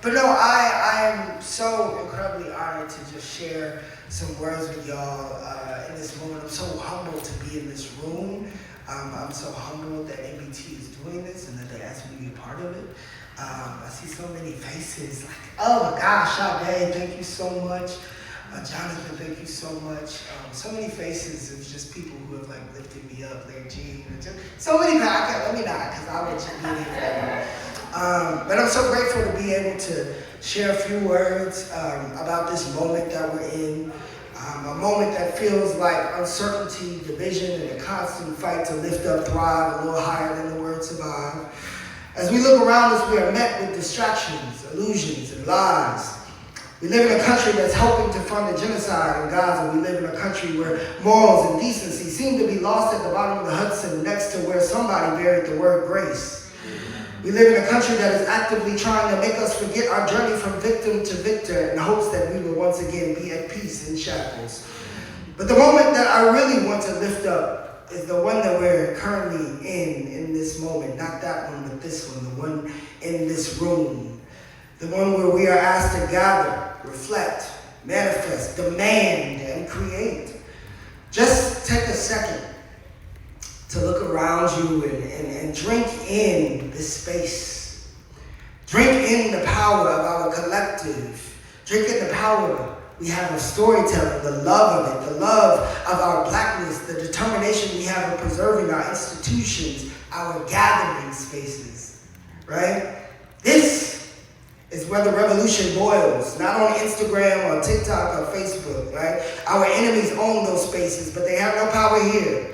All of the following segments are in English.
But no, I am so incredibly honored to just share some words with y'all in this moment. I'm so humbled to be in this room. I'm so humbled that ABT is doing this and that they asked me to be a part of it. I see so many faces like, oh my gosh, Sade, thank you so much. Jonathan, thank you so much. So many faces of just people who have like lifted me up, like Gene. So many people, let me not, because I would just be here. But I'm so grateful to be able to share a few words about this moment that we're in. A moment that feels like uncertainty, division, and a constant fight to lift up, thrive a little higher than the word survive. As we look around us, we are met with distractions, illusions, and lies. We live in a country that's helping to fund a genocide in Gaza. We live in a country where morals and decency seem to be lost at the bottom of the Hudson next to where somebody buried the word grace. We live in a country that is actively trying to make us forget our journey from victim to victor in hopes that we will once again be at peace in shackles. But the moment that I really want to lift up is the one that we're currently in this moment. Not that one, but this one, the one in this room. The one where we are asked to gather, reflect, manifest, demand, and create. Just take a second to look around you and drink in this space. Drink in the power of our collective. Drink in the power we have of storytelling, the love of it, the love of our blackness, the determination we have of preserving our institutions, our gathering spaces, right? This is where the revolution boils, not on Instagram or TikTok or Facebook, right? Our enemies own those spaces, but they have no power here.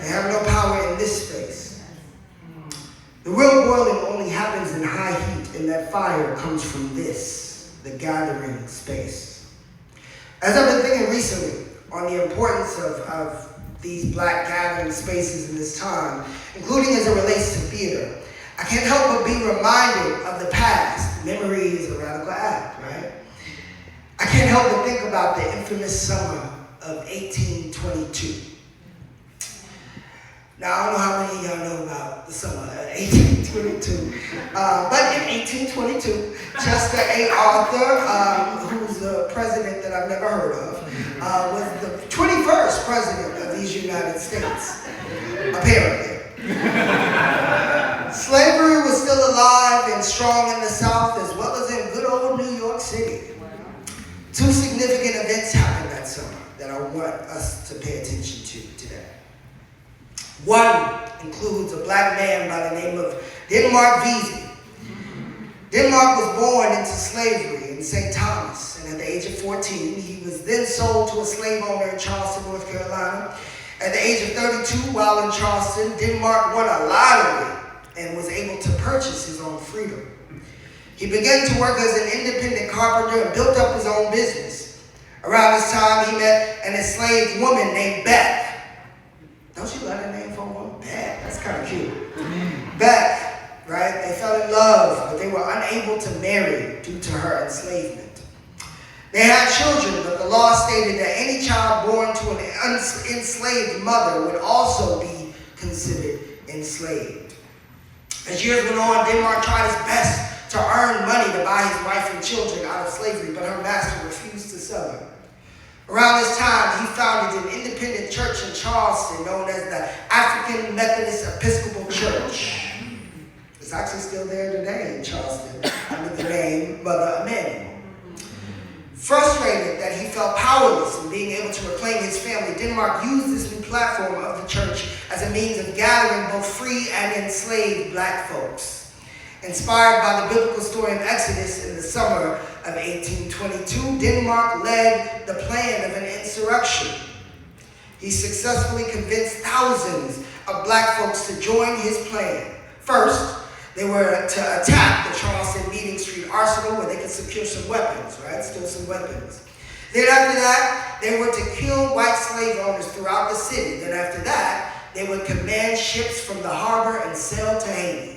They have no power in this space. The real boiling only happens in high heat, and that fire comes from this, the gathering space. As I've been thinking recently on the importance of these black gathering spaces in this time, including as it relates to theater, I can't help but be reminded of the past. Memory is a radical act, right? I can't help but think about the infamous summer of 1822. Now, I don't know how many of y'all know about the summer of 1822, but in 1822, Chester A. Arthur, who's a president that I've never heard of, was the 21st president of these United States, apparently. Slavery was still alive and strong in the South as well as in good old New York City. Two significant events happened that summer that I want us to pay attention to today. One includes a black man by the name of Vesey. Denmark was born into slavery in St. Thomas, and at the age of 14, he was then sold to a slave owner in Charleston, North Carolina. At the age of 32, while in Charleston, Denmark won a lottery and was able to purchase his own freedom. He began to work as an independent carpenter and built up his own business. Around this time, he met an enslaved woman named Beth. Don't you love that name for a woman? Beth, that's kind of cute. Beth, right? They fell in love, but they were unable to marry due to her enslavement. They had children, but the law stated that any child born to an enslaved mother would also be considered enslaved. As years went on, Denmark tried his best to earn money to buy his wife and children out of slavery, but her master refused to sell her. Around this time, he founded an independent church in Charleston known as the African Methodist Episcopal Church. It's actually still there today in Charleston under the name Mother Emanuel. Frustrated that he felt powerless in being able to reclaim his family, Denmark used this new platform of the church as a means of gathering both free and enslaved black folks. Inspired by the biblical story of Exodus in the summer of 1822, Denmark led the plan of an insurrection. He successfully convinced thousands of black folks to join his plan. First, they were to attack the Charleston Meeting Street Arsenal where they could secure some weapons, right? Steal some weapons. Then after that, they were to kill white slave owners throughout the city. Then after that, they would command ships from the harbor and sail to Haiti.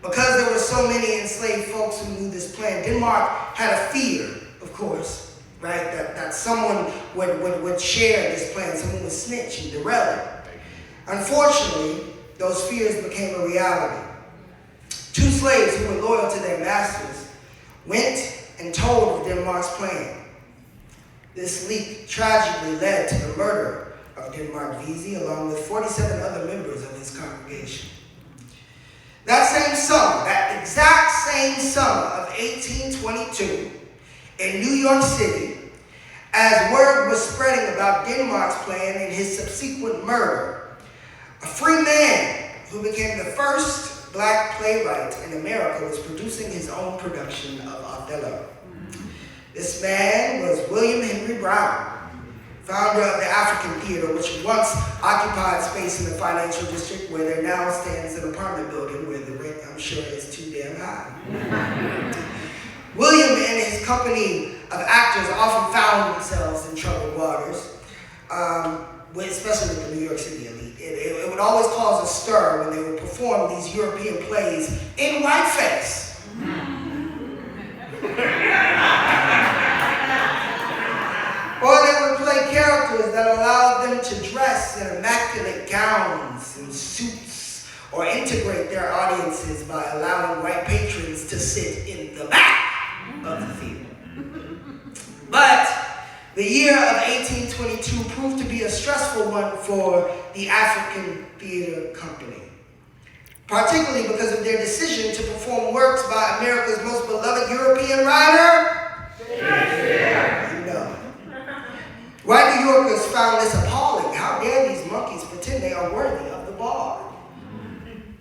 Because there were so many enslaved folks who knew this plan, Denmark had a fear, of course, right? That someone would share this plan, someone would snitch and derail it. Unfortunately, those fears became a reality. Two slaves who were loyal to their masters went and told of Denmark's plan. This leak tragically led to the murder of Denmark Vesey along with 47 other members of his congregation. That same summer, that exact same summer of 1822, in New York City, as word was spreading about Denmark's plan and his subsequent murder, a free man who became the first black playwright in America was producing his own production of Othello. This man was William Henry Brown, founder of the African Theater, which once occupied space in the financial district where there now stands an apartment building where the rent, I'm sure, is too damn high. William and his company of actors often found themselves in troubled waters, especially with the New York City elite. It would always cause a stir when they would perform these European plays in whiteface. Or they would play characters that allowed them to dress in immaculate gowns and suits, or integrate their audiences by allowing white patrons to sit in the back of the theater. But the year of 1822 proved to be a stressful one for the African Theater Company, particularly because of their decision to perform works by America's most beloved European writer, Shakespeare. No. White New Yorkers found this appalling. How dare these monkeys pretend they are worthy of the bar?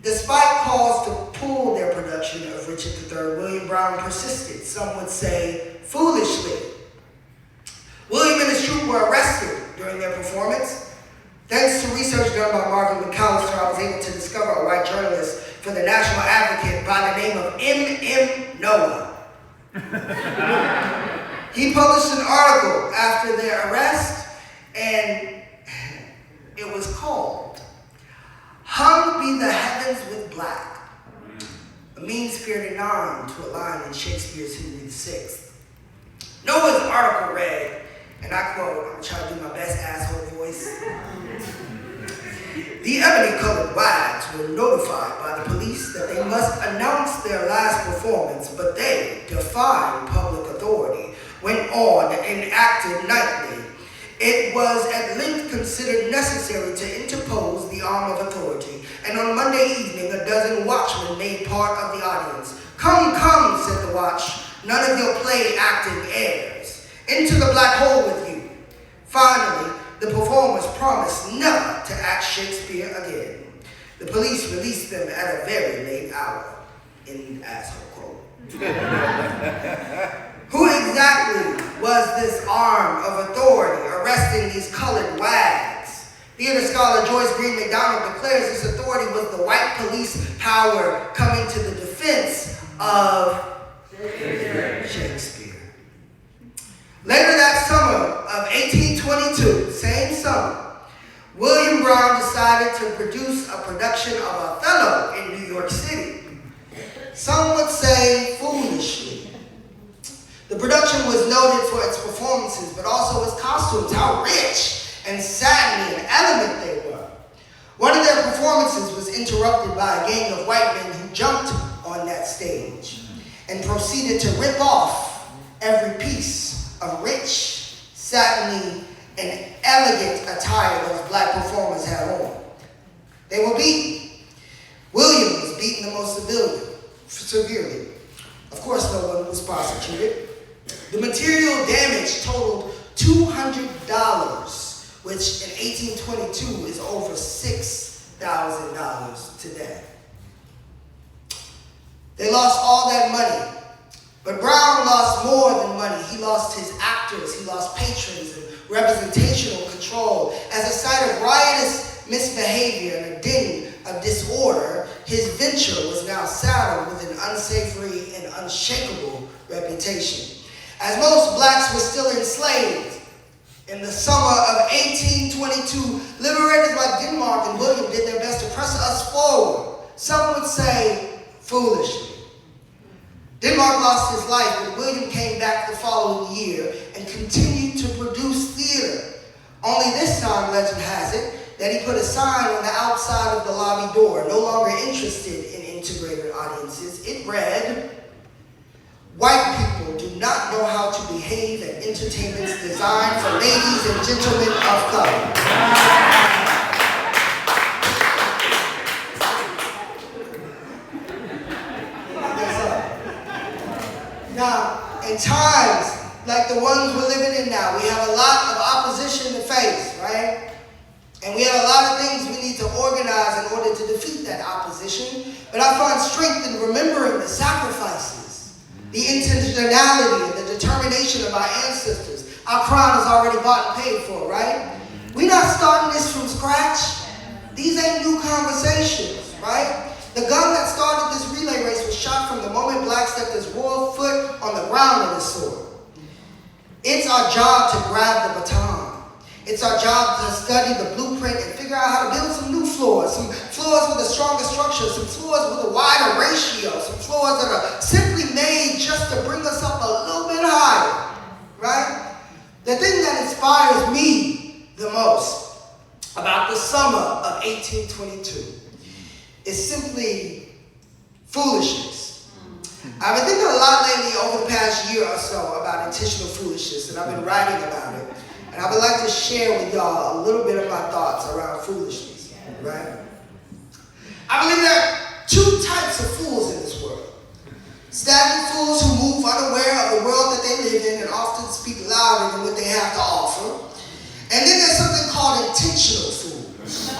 Despite calls to pull their production of Richard III, William Brown persisted, some would say foolishly. William and his troupe were arrested during their performance. Thanks to research done by Marvin McAllister, I was able to discover a white journalist for the National Advocate by the name of M.M. Noah. He published an article after their arrest, and it was called "Hung Be the Heavens with Black," a mean-spirited nod to a line in Shakespeare's Henry VI. Noah's article read, and I quote, I'm trying to do my best asshole voice. "The ebony-colored wags were notified by the police that they must announce their last performance, but they, defying public authority, went on and acted nightly. It was at length considered necessary to interpose the arm of authority, and on Monday evening a dozen watchmen made part of the audience. 'Come, come,' said the watch, 'none of your play acting airs. Into the black hole with you.' Finally, the performers promised never to act Shakespeare again. The police released them at a very late hour." In asshole quote. Who exactly was this arm of authority arresting these colored wags? Theater scholar Joyce Green McDonald declares this authority was the white police power coming to the defense of Shakespeare. Later that summer of 1822, same summer, William Brown decided to produce a production of Othello in New York City. Some would say foolishly. The production was noted for its performances, but also its costumes, how rich and satiny and elegant they were. One of their performances was interrupted by a gang of white men who jumped on that stage and proceeded to rip off every piece of rich, satiny, and elegant attire those black performers had on. They were beaten. William was beaten the most severely. Of course, no one was prosecuted. The material damage totaled $200, which in 1822 is over $6,000 today. They lost all that money, but Brown lost more than money. He lost his actors, he lost patrons and representational control. As a site of riotous misbehavior and a den of disorder, his venture was now saddled with an unsavory and unshakable reputation. As most blacks were still enslaved, in the summer of 1822, liberators like Denmark and William did their best to press us forward. Some would say foolishly. Denmark lost his life, but William came back the following year and continued to produce theater. Only this time, legend has it, that he put a sign on the outside of the lobby door interested in integrated audiences. It read, "White people do not know how to behave at entertainments designed for ladies and gentlemen of color." Now, in times like the ones we're living in now, we have a lot of opposition to face, right? And we have a lot of things we need to organize in order to defeat that opposition. But I find strength in remembering the sacrifices, the intentionality, and the determination of our ancestors. Our crown is already bought and paid for, right? We're not starting this from scratch. These ain't new conversations, right? The gun that started this relay race was shot from the moment Black stepped his royal foot on the ground of the sword. It's our job to grab the baton. It's our job to study the blueprint and figure out how to build some new floors, some floors with a stronger structure, some floors with a wider ratio, some floors that are simply made just to bring us up a little bit higher, right? The thing that inspires me the most about the summer of 1822 is simply foolishness. I've been thinking a lot lately over the past year or so about intentional foolishness, and I've been writing about it. And I would like to share with y'all a little bit of my thoughts around foolishness, right? I believe there are two types of fools in this world. Stagnant fools who move unaware of the world that they live in and often speak louder than what they have to offer. And then there's something called intentional fools.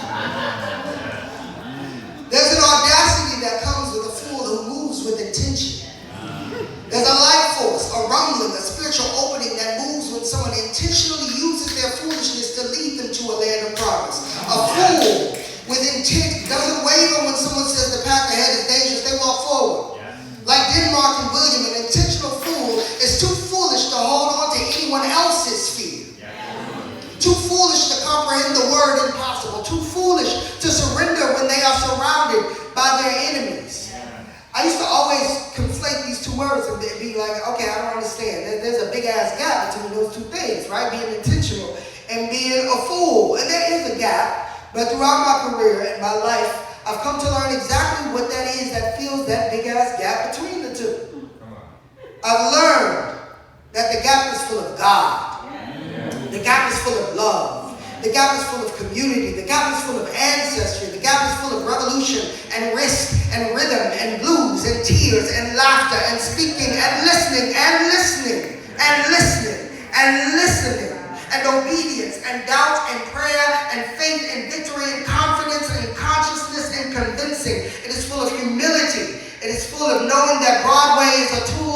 There's an audacity that comes with a fool who moves with intention. There's a life force, a rumbling, a spiritual opening that moves when someone intentionally uses their foolishness to lead them to a land of promise. A fool with intent doesn't waver when someone says the path ahead is dangerous. They walk forward. Like Denmark and William, an intentional fool is too foolish to hold on to anyone else's fear. Too foolish to comprehend the word impossible. Too foolish to surrender when they are surrounded by their enemies. I used to always conflate these two words and be like, okay, I don't understand. There's a big ass gap between those two things, right? Being intentional and being a fool. And there is a gap, but throughout my career and my life, I've come to learn exactly what that is that fills that big ass gap between the two. I've learned that the gap is full of God. The gap is full of love. The gap is full of community. The gap is full of ancestry. The gap is full of revolution and risk and rhythm and blues and tears and laughter and speaking and listening and listening and listening and listening and obedience and doubt and prayer and faith and victory and confidence and consciousness and convincing. It is full of humility. It is full of knowing that Broadway is a tool